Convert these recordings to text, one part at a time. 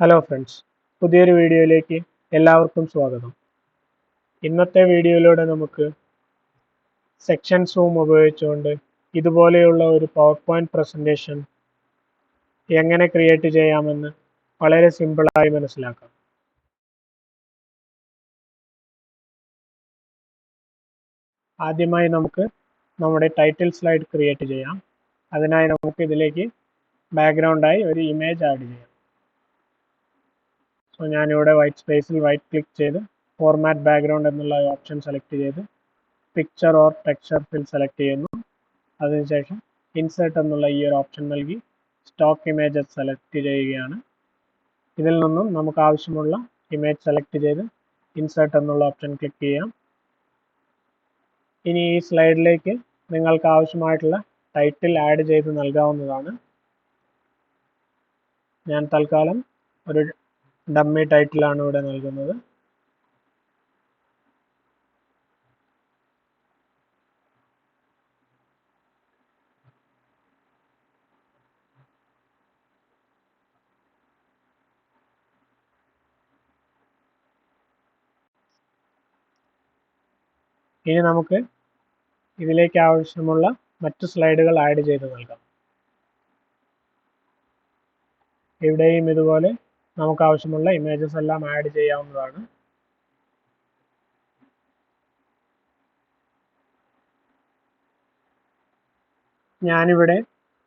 Hello friends, പുതിയൊരു വീഡിയോയിലേക്ക് എല്ലാവർക്കും സ്വാഗതം. ഇന്നത്തെ വീഡിയോയിലൂടെ നമുക്ക് സെക്ഷൻ സൂം ഉപയോഗിച്ചുകൊണ്ട് ഇതുപോലെയുള്ള ഒരു പവർ പോയിന്റ് പ്രസൻറ്റേഷൻ എങ്ങനെ ക്രിയേറ്റ് ചെയ്യാമെന്ന് വളരെ സിമ്പിളായി മനസ്സിലാക്കാം. ആദ്യമായി നമുക്ക് നമ്മുടെ ടൈറ്റിൽ സ്ലൈഡ് ക്രിയേറ്റ് ചെയ്യാം. അതിനായി നമുക്ക് ഇതിലേക്ക് ബാക്ക്ഗ്രൗണ്ടായി ഒരു ഇമേജ് ആഡ് ചെയ്യാം. സോ ഞാനിവിടെ വൈറ്റ് സ്പേസിൽ റൈറ്റ് ക്ലിക്ക് ചെയ്ത് ഫോർമാറ്റ് ബാക്ക്ഗ്രൗണ്ട് എന്നുള്ള ഓപ്ഷൻ സെലക്ട് ചെയ്ത് picture or texture fill select ചെയ്യുന്നു. അതിനുശേഷം ഇൻസേർട്ട് എന്നുള്ള ഈ ഒരു ഓപ്ഷൻ നൽകി സ്റ്റോക്ക് ഇമേജസ് സെലക്ട് ചെയ്യുകയാണ്. ഇതിൽ നിന്നും നമുക്ക് ആവശ്യമുള്ള ഇമേജ് സെലക്ട് ചെയ്ത് ഇൻസേർട്ട് എന്നുള്ള ഓപ്ഷൻ ക്ലിക്ക് ചെയ്യാം. ഇനി ഈ സ്ലൈഡിലേക്ക് നിങ്ങൾക്ക് ആവശ്യമായിട്ടുള്ള ടൈറ്റിൽ ആഡ് ചെയ്ത് നൽകാവുന്നതാണ്. ഞാൻ തൽക്കാലം ഒരു ഡമ്മി ടൈറ്റിലാണ് ഇവിടെ നൽകുന്നത്. ഇനി നമുക്ക് ഇതിലേക്ക് ആവശ്യമുള്ള മറ്റു സ്ലൈഡുകൾ ആഡ് ചെയ്ത് നൽകാം. ഇവിടെയും ഇതുപോലെ നമുക്ക് ആവശ്യമുള്ള ഇമേജസ് എല്ലാം ആഡ് ചെയ്യാവുന്നതാണ്. ഞാനിവിടെ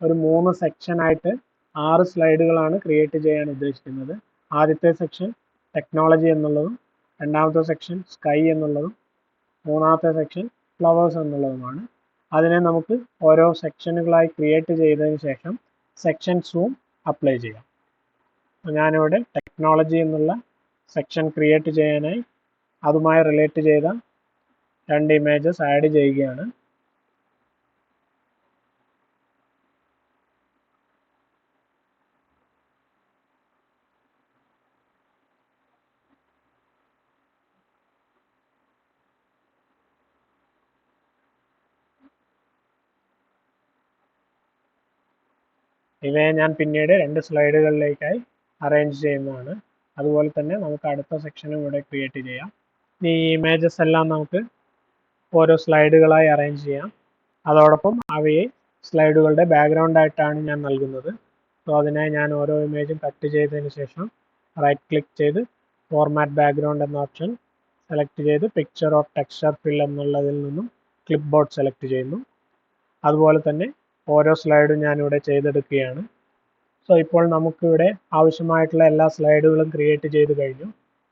ഒരു 3 സെക്ഷനായിട്ട് 6 സ്ലൈഡുകളാണ് ക്രിയേറ്റ് ചെയ്യാൻ ഉദ്ദേശിക്കുന്നത്. ആദ്യത്തെ സെക്ഷൻ ടെക്നോളജി എന്നുള്ളതും, രണ്ടാമത്തെ സെക്ഷൻ സ്കൈ എന്നുള്ളതും, മൂന്നാമത്തെ സെക്ഷൻ ഫ്ലവേഴ്സ് എന്നുള്ളതുമാണ്. അതിനെ നമുക്ക് ഓരോ സെക്ഷനുകളായി ക്രിയേറ്റ് ചെയ്തതിന് ശേഷം സെക്ഷൻ സൂം അപ്ലൈ ചെയ്യാം. ഞാനിവിടെ ടെക്നോളജി എന്നുള്ള സെക്ഷൻ ക്രിയേറ്റ് ചെയ്യാനായി അതുമായി റിലേറ്റ് ചെയ്ത 2 ഇമേജസ് ആഡ് ചെയ്യുകയാണ്. ഇവയെ ഞാൻ പിന്നീട് 2 സ്ലൈഡുകളിലേക്കായി അറേഞ്ച് ചെയ്യുന്നതാണ്. അതുപോലെ തന്നെ നമുക്ക് അടുത്ത സെക്ഷനും ഇവിടെ ക്രിയേറ്റ് ചെയ്യാം. ഈ ഇമേജസ് എല്ലാം നമുക്ക് ഓരോ സ്ലൈഡുകളായി അറേഞ്ച് ചെയ്യാം. അതോടൊപ്പം അവയെ സ്ലൈഡുകളുടെ ബാക്ക്ഗ്രൗണ്ട് ആയിട്ടാണ് ഞാൻ നൽകുന്നത്. സോ അതിനായി ഞാൻ ഓരോ ഇമേജും കട്ട് ചെയ്തതിന് ശേഷം റൈറ്റ് ക്ലിക്ക് ചെയ്ത് ഫോർമാറ്റ് ബാക്ക്ഗ്രൗണ്ട് എന്ന ഓപ്ഷൻ സെലക്ട് ചെയ്ത് പിക്ചർ ഓർ ടെക്സ്ചർ ഫിൽ എന്നുള്ളതിൽ നിന്നും ക്ലിപ്പ് ബോർഡ് സെലക്ട് ചെയ്യുന്നു. അതുപോലെ തന്നെ ഓരോ സ്ലൈഡും ഞാനിവിടെ ചെയ്തെടുക്കുകയാണ്. സോ ഇപ്പോൾ നമുക്കിവിടെ ആവശ്യമായിട്ടുള്ള എല്ലാ സ്ലൈഡുകളും ക്രിയേറ്റ് ചെയ്ത് കഴിഞ്ഞു.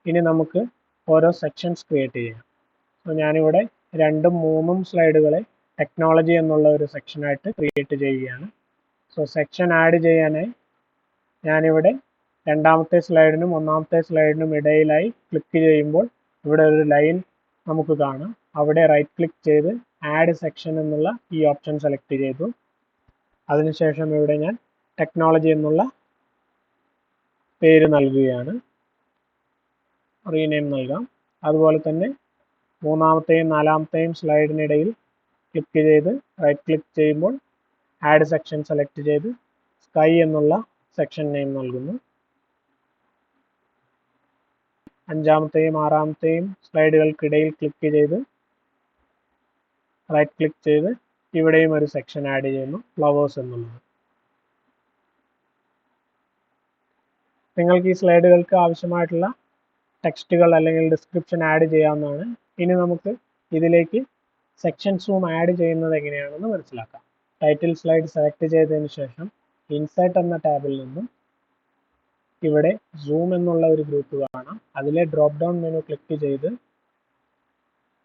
ഇനി നമുക്ക് ഓരോ സെക്ഷൻസ് ക്രിയേറ്റ് ചെയ്യാം. സോ ഞാനിവിടെ 2ഉം 3ഉം സ്ലൈഡുകളെ ടെക്നോളജി എന്നുള്ള ഒരു സെക്ഷനായിട്ട് ക്രിയേറ്റ് ചെയ്യുകയാണ്. സോ സെക്ഷൻ ആഡ് ചെയ്യാനായി ഞാനിവിടെ രണ്ടാമത്തെ സ്ലൈഡിനും ഒന്നാമത്തെ സ്ലൈഡിനും ഇടയിലായി ക്ലിക്ക് ചെയ്യുമ്പോൾ ഇവിടെ ഒരു ലൈൻ നമുക്ക് കാണാം. അവിടെ റൈറ്റ് ക്ലിക്ക് ചെയ്ത് ആഡ് സെക്ഷൻ എന്നുള്ള ഈ ഓപ്ഷൻ സെലക്ട് ചെയ്തു. അതിനുശേഷം ഇവിടെ ഞാൻ ടെക്നോളജി എന്നുള്ള പേര് നൽകുകയാണ്. റീനെയിം നൽകാം. അതുപോലെ തന്നെ മൂന്നാമത്തെയും നാലാമത്തെയും സ്ലൈഡിനിടയിൽ ക്ലിക്ക് ചെയ്ത് റൈറ്റ് ക്ലിക്ക് ചെയ്യുമ്പോൾ ആഡ് സെക്ഷൻ സെലക്ട് ചെയ്ത് സ്കൈ എന്നുള്ള സെക്ഷൻ നെയിം നൽകുന്നു. അഞ്ചാമത്തെയും ആറാമത്തെയും സ്ലൈഡുകൾക്കിടയിൽ ക്ലിക്ക് ചെയ്ത് റൈറ്റ് ക്ലിക്ക് ചെയ്ത് ഇവിടെയും ഒരു സെക്ഷൻ ആഡ് ചെയ്യുന്നു, ഫ്ലവേഴ്സ് എന്നുള്ളത്. നിങ്ങൾക്ക് ഈ സ്ലൈഡുകൾക്ക് ആവശ്യമായിട്ടുള്ള ടെക്സ്റ്റുകൾ അല്ലെങ്കിൽ ഡിസ്ക്രിപ്ഷൻ ആഡ് ചെയ്യാവുന്നതാണ്. ഇനി നമുക്ക് ഇതിലേക്ക് സെക്ഷൻ സൂം ആഡ് ചെയ്യുന്നത് എങ്ങനെയാണെന്ന് മനസ്സിലാക്കാം. ടൈറ്റിൽ സ്ലൈഡ് സെലക്ട് ചെയ്തതിന് ശേഷം ഇൻസേർട്ട് എന്ന ടാബിൽ നിന്നും ഇവിടെ സൂം എന്നുള്ള ഒരു ഗ്രൂപ്പ് കാണാം. അതിലെ ഡ്രോപ്പ് ഡൗൺ മെനു ക്ലിക്ക് ചെയ്ത്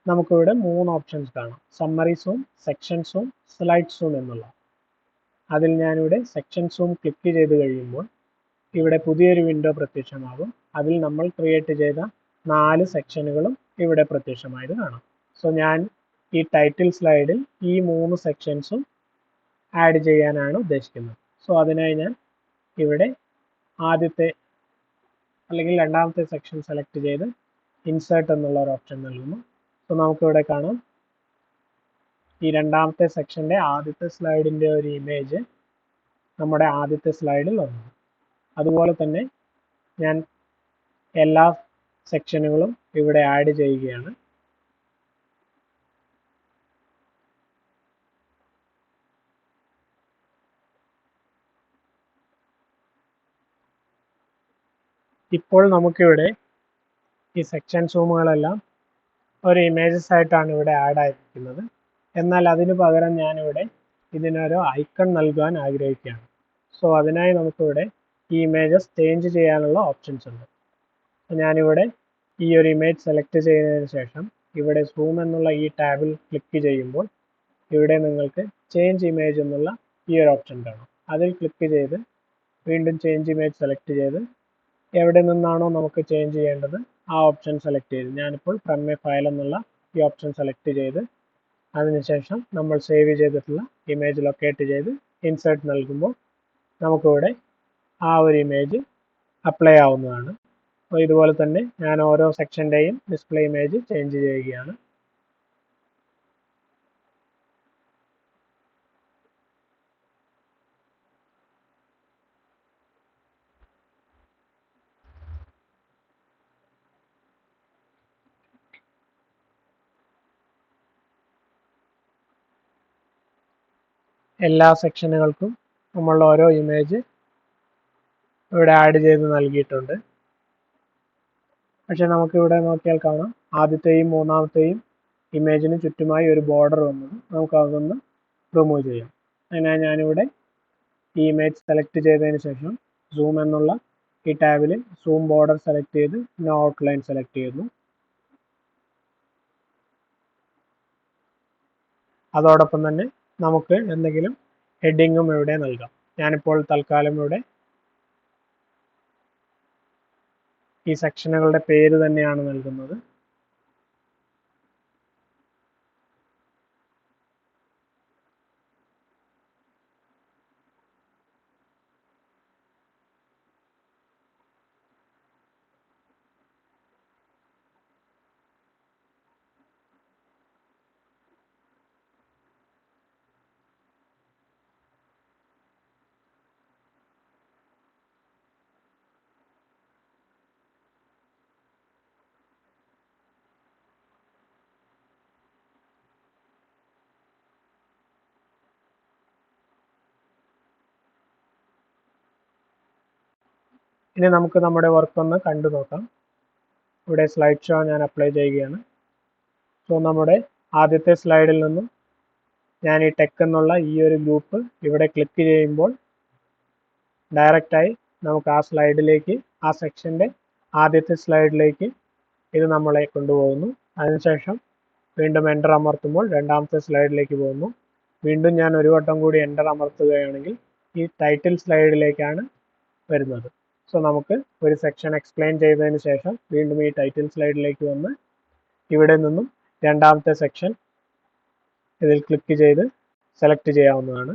നമുക്കിവിടെ 3 ഓപ്ഷൻസ് കാണാം. Summary zoom, section zoom, slide zoom എന്നുള്ള. അതിൽ ഞാനിവിടെ സെക്ഷൻ സൂം ക്ലിക്ക് ചെയ്ത് കഴിയുമ്പോൾ ഇവിടെ പുതിയൊരു വിൻഡോ പ്രത്യക്ഷമാകും. അതിൽ നമ്മൾ ക്രിയേറ്റ് ചെയ്ത 4 സെക്ഷനുകളും ഇവിടെ പ്രത്യക്ഷമായത് കാണാം. സോ ഞാൻ ഈ ടൈറ്റിൽ സ്ലൈഡിൽ ഈ 3 സെക്ഷൻസും ആഡ് ചെയ്യാനാണ് ഉദ്ദേശിക്കുന്നത്. സോ അതിനായി ഞാൻ ഇവിടെ ആദ്യത്തെ അല്ലെങ്കിൽ രണ്ടാമത്തെ സെക്ഷൻ സെലക്ട് ചെയ്ത് ഇൻസേർട്ട് എന്നുള്ള ഒരു ഓപ്ഷൻ നൽകുന്നു. സോ നമുക്കിവിടെ കാണാം ഈ രണ്ടാമത്തെ സെക്ഷൻ്റെ ആദ്യത്തെ സ്ലൈഡിൻ്റെ ഒരു ഇമേജ് നമ്മുടെ ആദ്യത്തെ സ്ലൈഡിൽ വന്നു. അതുപോലെ തന്നെ ഞാൻ എല്ലാ സെക്ഷനുകളും ഇവിടെ ആഡ് ചെയ്യുകയാണ്. ഇപ്പോൾ നമുക്കിവിടെ ഈ സെക്ഷൻ സൂമുകളെല്ലാം ഒരു ഇമേജസ് ആയിട്ടാണ് ഇവിടെ ആഡ് ആയിരിക്കുന്നത്. എന്നാൽ അതിനു പകരം ഞാനിവിടെ ഇതിനൊരു ഐക്കൺ നൽകാൻ ആഗ്രഹിക്കുകയാണ്. സോ അതിനായി നമുക്കിവിടെ ഈ ഇമേജസ് ചേഞ്ച് ചെയ്യാനുള്ള ഓപ്ഷൻസ് ഉണ്ട്. ഞാനിവിടെ ഈ ഒരു ഇമേജ് സെലക്ട് ചെയ്തതിന് ശേഷം ഇവിടെ സൂം എന്നുള്ള ഈ ടാബിൽ ക്ലിക്ക് ചെയ്യുമ്പോൾ ഇവിടെ നിങ്ങൾക്ക് ചേഞ്ച് ഇമേജ് എന്നുള്ള ഈ ഒരു ഓപ്ഷൻ കാണാം. അതിൽ ക്ലിക്ക് ചെയ്ത് വീണ്ടും ചേഞ്ച് ഇമേജ് സെലക്ട് ചെയ്ത് എവിടെ നിന്നാണോ നമുക്ക് ചേഞ്ച് ചെയ്യേണ്ടത് ആ ഓപ്ഷൻ സെലക്ട് ചെയ്ത് ഞാനിപ്പോൾ ഫ്രം എ ഫയൽ എന്നുള്ള ഈ ഓപ്ഷൻ സെലക്ട് ചെയ്ത് അതിനുശേഷം നമ്മൾ സേവ് ചെയ്തിട്ടുള്ള ഇമേജ് ലൊക്കേറ്റ് ചെയ്ത് ഇൻസേർട്ട് നൽകുമ്പോൾ നമുക്കിവിടെ ആ ഒരു ഇമേജ് അപ്ലൈ ആവുന്നതാണ്. അപ്പോൾ ഇതുപോലെ തന്നെ ഞാൻ ഓരോ സെക്ഷൻ്റെയും ഡിസ്പ്ലേ ഇമേജ് ചേഞ്ച് ചെയ്യുകയാണ്. എല്ലാ സെക്ഷനുകൾക്കും നമ്മൾ ഓരോ ഇമേജ് ഇവിടെ ആഡ് ചെയ്ത് നൽകിയിട്ടുണ്ട്. പക്ഷെ നമുക്കിവിടെ നോക്കിയാൽ കാണാം ആദ്യത്തെയും മൂന്നാമത്തെയും ഇമേജിന് ചുറ്റുമായി ഒരു ബോർഡർ വന്നത്. നമുക്ക് അതൊന്ന് റിമൂവ് ചെയ്യാം. അതിനായി ഞാനിവിടെ ഈ ഇമേജ് സെലക്ട് ചെയ്തതിന് ശേഷം സൂം എന്നുള്ള ഈ ടാബിൽ സൂം ബോർഡർ സെലക്ട് ചെയ്ത് നോ ഔട്ട്ലൈൻ സെലക്ട് ചെയ്യുന്നു. അതോടൊപ്പം തന്നെ നമുക്ക് എന്തെങ്കിലും ഹെഡിങ്ങും ഇവിടെ നൽകാം. ഞാനിപ്പോൾ തൽക്കാലം ഇവിടെ ഈ സെക്ഷനുകളുടെ പേര് തന്നെയാണ് നൽകുന്നത്. ഇനി നമുക്ക് നമ്മുടെ വർക്ക് ഒന്ന് കണ്ടു നോക്കാം. ഇവിടെ സ്ലൈഡ് ഷോ ഞാൻ അപ്ലൈ ചെയ്യുകയാണ്. സോ നമ്മുടെ ആദ്യത്തെ സ്ലൈഡിൽ നിന്നും ഞാൻ ഈ ടെക് എന്നുള്ള ഈ ഒരു ഗ്രൂപ്പ് ഇവിടെ ക്ലിക്ക് ചെയ്യുമ്പോൾ ഡയറക്റ്റായി നമുക്ക് ആ സ്ലൈഡിലേക്ക്, ആ സെക്ഷൻ്റെ ആദ്യത്തെ സ്ലൈഡിലേക്ക് ഇത് നമ്മളെ കൊണ്ടുപോകുന്നു. അതിനുശേഷം വീണ്ടും എൻ്റർ അമർത്തുമ്പോൾ രണ്ടാമത്തെ സ്ലൈഡിലേക്ക് പോകുന്നു. വീണ്ടും ഞാൻ ഒരു വട്ടം കൂടി എൻ്റർ അമർത്തുകയാണെങ്കിൽ ഈ ടൈറ്റിൽ സ്ലൈഡിലേക്കാണ് വരുന്നത്. സോ നമുക്ക് ഒരു സെക്ഷൻ എക്സ്പ്ലെയിൻ ചെയ്തതിന് ശേഷം വീണ്ടും ഈ ടൈറ്റിൽ സ്ലൈഡിലേക്ക് വന്ന് ഇവിടെ നിന്നും രണ്ടാമത്തെ സെക്ഷൻ ഇതിൽ ക്ലിക്ക് ചെയ്ത് സെലക്ട് ചെയ്യാവുന്നതാണ്.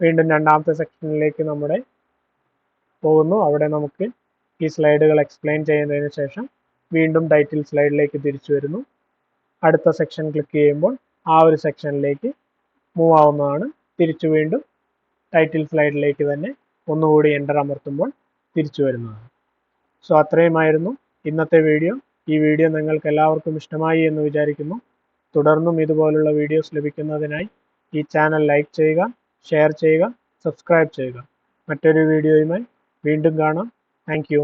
വീണ്ടും രണ്ടാമത്തെ സെക്ഷനിലേക്ക് നമ്മുടെ പോകുന്നു. അവിടെ നമുക്ക് ഈ സ്ലൈഡുകൾ എക്സ്പ്ലെയിൻ ചെയ്യുന്നതിന് ശേഷം വീണ്ടും ടൈറ്റിൽ സ്ലൈഡിലേക്ക് തിരിച്ചു വരുന്നു. അടുത്ത സെക്ഷൻ ക്ലിക്ക് ചെയ്യുമ്പോൾ ആ ഒരു സെക്ഷനിലേക്ക് മൂവ് ആവുന്നതാണ്. തിരിച്ചു വീണ്ടും ടൈറ്റിൽ സ്ലൈഡിലേക്ക് തന്നെ ഒന്നുകൂടി എൻ്റർ അമർത്തുമ്പോൾ തിരിച്ചു വരുന്നതാണ്. സോ അത്രയുമായിരുന്നു ഇന്നത്തെ വീഡിയോ. ഈ വീഡിയോ നിങ്ങൾക്ക് എല്ലാവർക്കും ഇഷ്ടമായി എന്ന് വിചാരിക്കുന്നു. തുടർന്നും ഇതുപോലുള്ള വീഡിയോസ് ലഭിക്കുന്നതിനായി ഈ ചാനൽ ലൈക്ക് ചെയ്യുക, ഷെയർ ചെയ്യുക, സബ്സ്ക്രൈബ് ചെയ്യുക. മറ്റൊരു വീഡിയോയുമായി വീണ്ടും കാണാം. Thank you.